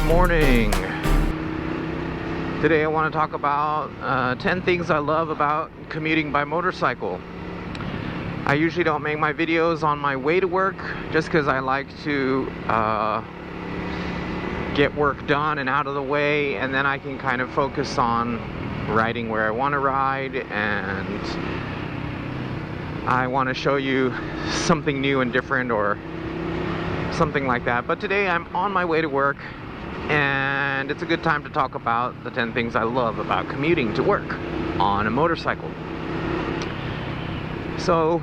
morning. Today I want to talk about 10 things I love about commuting by motorcycle. I usually don't make my videos on my way to work just because I like to get work done and out of the way, and then I can kind of focus on riding where I want to ride, and I want to show you something new and different or something like that. But today I'm on my way to work, and it's a good time to talk about the 10 things I love about commuting to work on a motorcycle. So,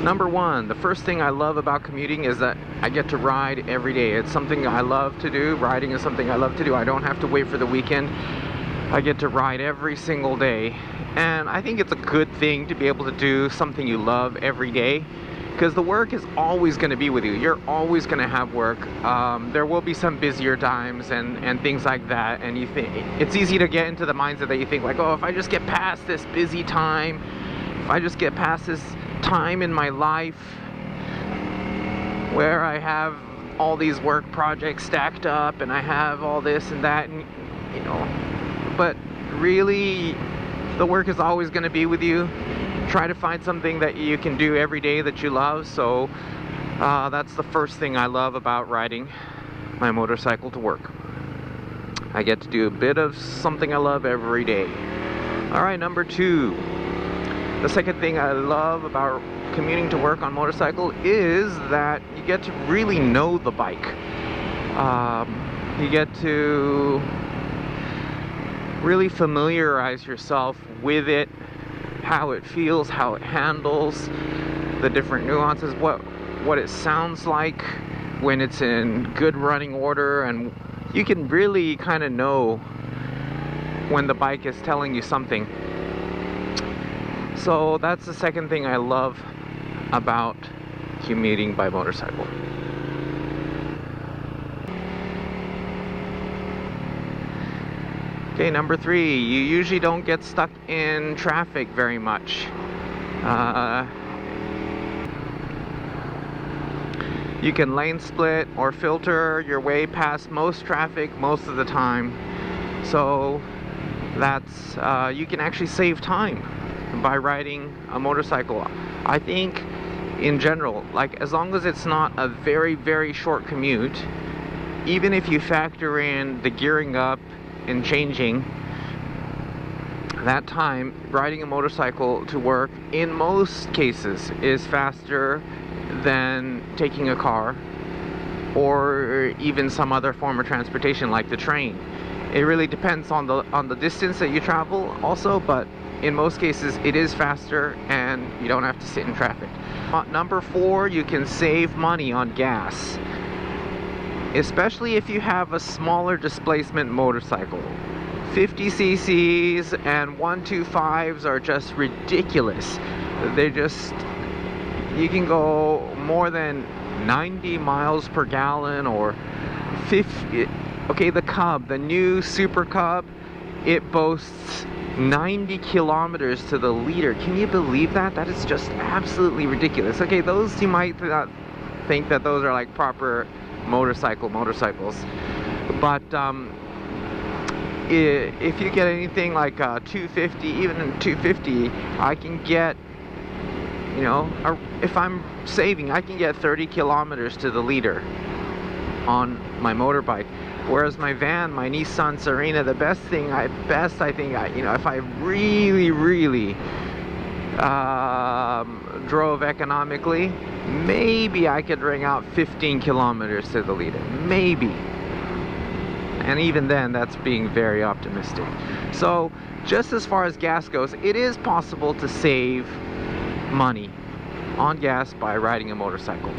number one, the first thing I love about commuting is that I get to ride every day. It's something I love to do. Riding is something I love to do. I don't have to wait for the weekend. I get to ride every single day. And I think it's a good thing to be able to do something you love every day, because the work is always going to be with you. You're always going to have work. There will be some busier times and things like that, and you think it's easy to get into the mindset that you think like, oh, if I just get past this busy time, if I just get past this time in my life where I have all these work projects stacked up and I have all this and that, and you know, but really the work is always going to be with you. Try to find something that you can do every day that you love. So that's the first thing I love about riding my motorcycle to work. I get to do a bit of something I love every day. Alright, number two. The second thing I love about commuting to work on motorcycle is that you get to really know the bike. You get to really familiarize yourself with it, how it feels, how it handles, the different nuances, what it sounds like when it's in good running order, and you can really kind of know when the bike is telling you something. So that's the second thing I love about commuting by motorcycle. Okay, number three, you usually don't get stuck in traffic very much. You can lane split or filter your way past most traffic most of the time. So that's, you can actually save time by riding a motorcycle. I think in general, like as long as it's not a very, very short commute, even if you factor in the gearing up and changing, that time riding a motorcycle to work in most cases is faster than taking a car or even some other form of transportation like the train. It really depends on the distance that you travel also, but in most cases it is faster and you don't have to sit in traffic. Number four, you can save money on gas, especially if you have a smaller displacement motorcycle. 50 cc's and 125s are just ridiculous. You can go more than 90 miles per gallon or 50. Okay, the Cub, the new Super Cub, it boasts 90 kilometers to the liter. Can you believe that? That is just absolutely ridiculous. Okay, those you might not think that those are like proper motorcycles, but if you get anything like 250, even in 250, I can get, you know, if I'm saving, I can get 30 kilometers to the liter on my motorbike. Whereas my van, my Nissan Serena, the best I think, you know, if I really drove economically, maybe I could wring out 15 kilometers to the liter, maybe. And even then, that's being very optimistic. So just as far as gas goes, it is possible to save money on gas by riding a motorcycle.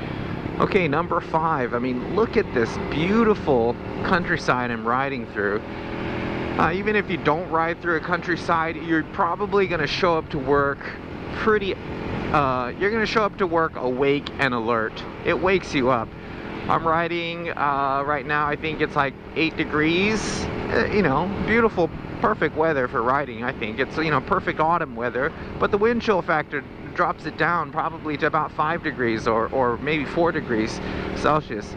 Okay, number five, I mean, look at this beautiful countryside I'm riding through. Even if you don't ride through a countryside, you're probably going to show up to work you're going to show up to work awake and alert. It wakes you up. I'm riding right now, I think it's like 8 degrees. You know, beautiful, perfect weather for riding. I think it's, you know, perfect autumn weather, but the wind chill factor drops it down probably to about 5 degrees or maybe 4 degrees Celsius.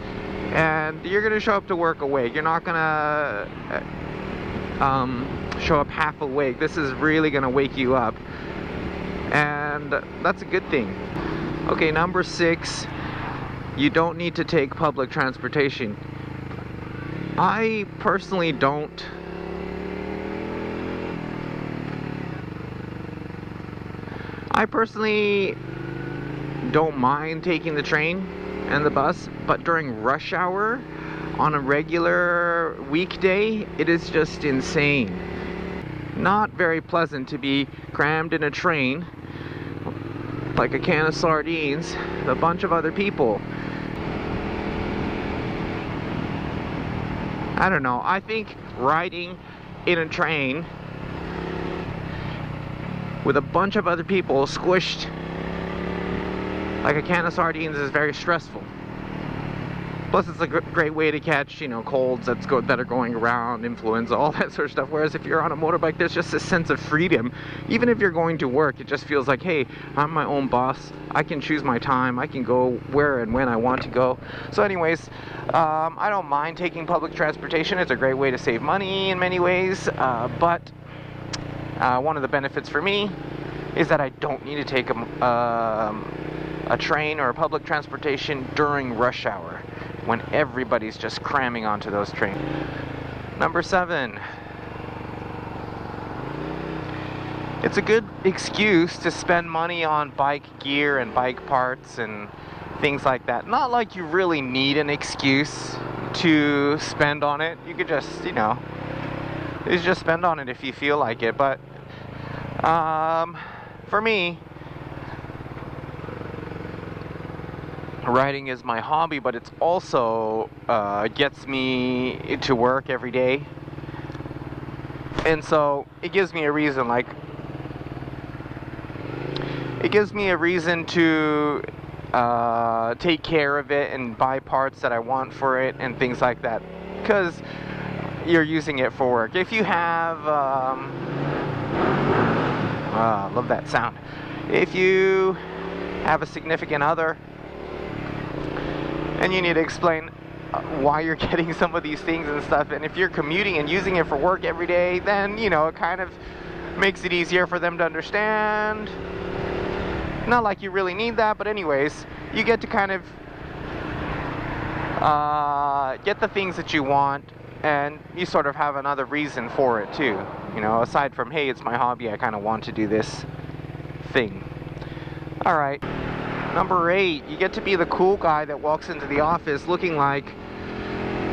and you're gonna show up to work awake. You're not gonna show up half awake. This is really gonna wake you up, and that's a good thing. Okay, number 6, you don't need to take public transportation. I personally don't. I personally don't mind taking the train and the bus, but during rush hour on a regular weekday, it is just insane. Not very pleasant to be crammed in a train like a can of sardines with a bunch of other people. I don't know. I think riding in a train with a bunch of other people squished like a can of sardines is very stressful. Plus, it's a great way to catch, you know, colds that are going around, influenza, all that sort of stuff. Whereas if you're on a motorbike, there's just a sense of freedom. Even if you're going to work, it just feels like, hey, I'm my own boss. I can choose my time. I can go where and when I want to go. So anyways, I don't mind taking public transportation. It's a great way to save money in many ways. But one of the benefits for me is that I don't need to take a train or a public transportation during rush hour, when everybody's just cramming onto those trains. Number 7, it's a good excuse to spend money on bike gear and bike parts and things like that. Not like you really need an excuse to spend on it. You could just, you know, just spend on it if you feel like it. But for me, riding is my hobby, but it's also gets me to work every day, and so it gives me a reason. Like, it gives me a reason to take care of it and buy parts that I want for it and things like that, because you're using it for work. If you have love that sound. If you have a significant other and you need to explain why you're getting some of these things and stuff, and if you're commuting and using it for work every day, then, you know, it kind of makes it easier for them to understand. Not like you really need that, but anyways, you get to kind of get the things that you want, and you sort of have another reason for it too, you know, aside from, hey, it's my hobby, I kind of want to do this thing. Alright, number 8, you get to be the cool guy that walks into the office looking like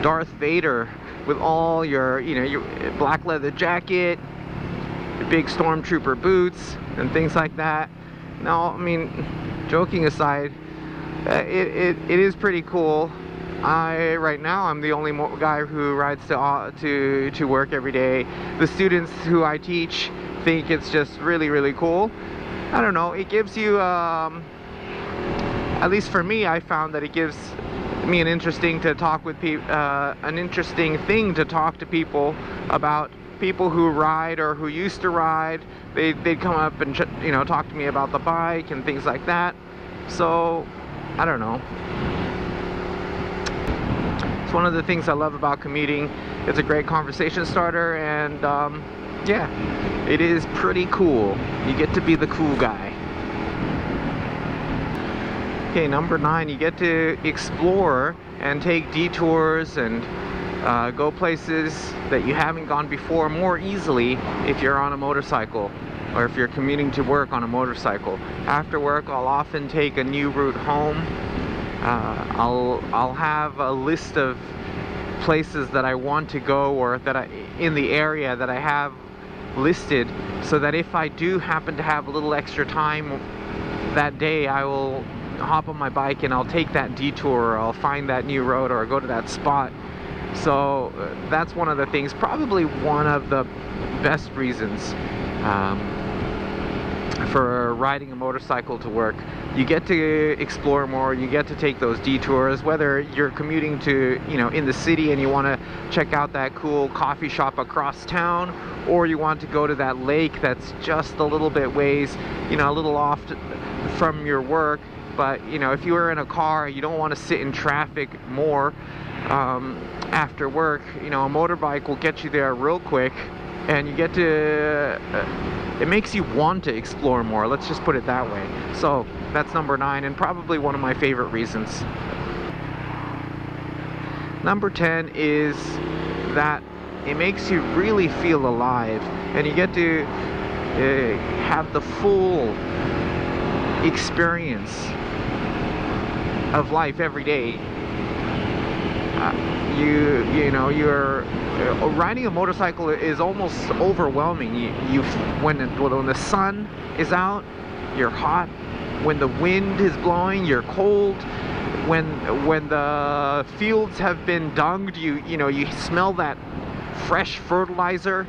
Darth Vader with all your, you know, your black leather jacket, your big stormtrooper boots, and things like that. Now, I mean, joking aside, it is pretty cool. Right now, I'm the only guy who rides to work every day. The students who I teach think it's just really, really cool. I don't know, it gives you, at least for me, I found that it gives me an interesting to talk with people, an interesting thing to talk to people about. People who ride or who used to ride, they'd come up and, you know, talk to me about the bike and things like that. So, I don't know. It's one of the things I love about commuting. It's a great conversation starter, and yeah, it is pretty cool. You get to be the cool guy. Okay, number 9, you get to explore and take detours and go places that you haven't gone before more easily if you're on a motorcycle, or if you're commuting to work on a motorcycle. After work, I'll often take a new route home. I'll have a list of places that I want to go, or that in the area that I have listed, so that if I do happen to have a little extra time that day, I will hop on my bike and I'll take that detour, or I'll find that new road, or go to that spot. So that's one of the things, probably one of the best reasons for riding a motorcycle to work. You get to explore more, you get to take those detours, whether you're commuting to, you know, in the city and you want to check out that cool coffee shop across town, or you want to go to that lake that's just a little bit ways, you know, a little off from your work, But you know, if you were in a car, you don't want to sit in traffic more after work. You know, a motorbike will get you there real quick, and you get to it makes you want to explore more, let's just put it that way. So that's number 9, and probably one of my favorite reasons. Number 10 is that it makes you really feel alive, and you get to have the full experience of life every day. You know, you're riding a motorcycle is almost overwhelming. When the sun is out, you're hot. When the wind is blowing, you're cold. When the fields have been dunged, you know, you smell that fresh fertilizer.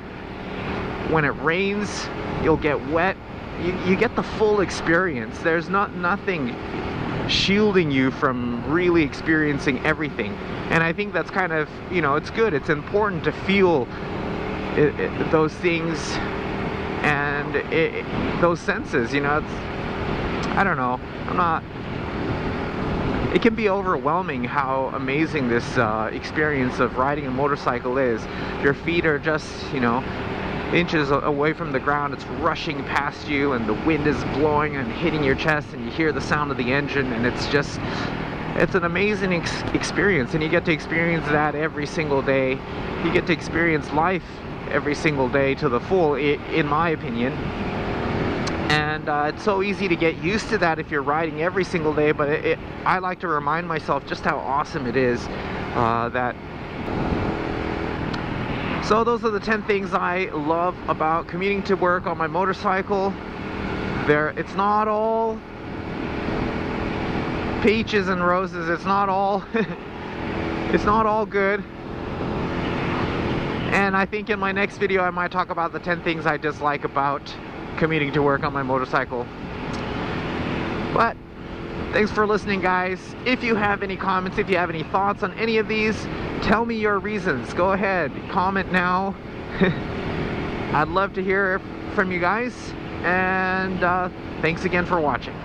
When it rains, you'll get wet. You get the full experience. There's nothing shielding you from really experiencing everything. And I think that's kind of, you know, it's good. It's important to feel those things and those senses, you know. I don't know. It can be overwhelming how amazing this experience of riding a motorcycle is. Your feet are just, you know, inches away from the ground. It's rushing past you, and the wind is blowing and hitting your chest, and you hear the sound of the engine, and it's an amazing experience, and you get to experience that every single day. You get to experience life every single day to the full, in my opinion. And it's so easy to get used to that if you're riding every single day, but I like to remind myself just how awesome it is that. So those are the 10 things I love about commuting to work on my motorcycle. It's not all peaches and roses. It's not all it's not all good. And I think in my next video I might talk about the 10 things I dislike about commuting to work on my motorcycle. But thanks for listening, guys. If you have any comments, if you have any thoughts on any of these, tell me your reasons. Go ahead, comment now. I'd love to hear from you guys, and thanks again for watching.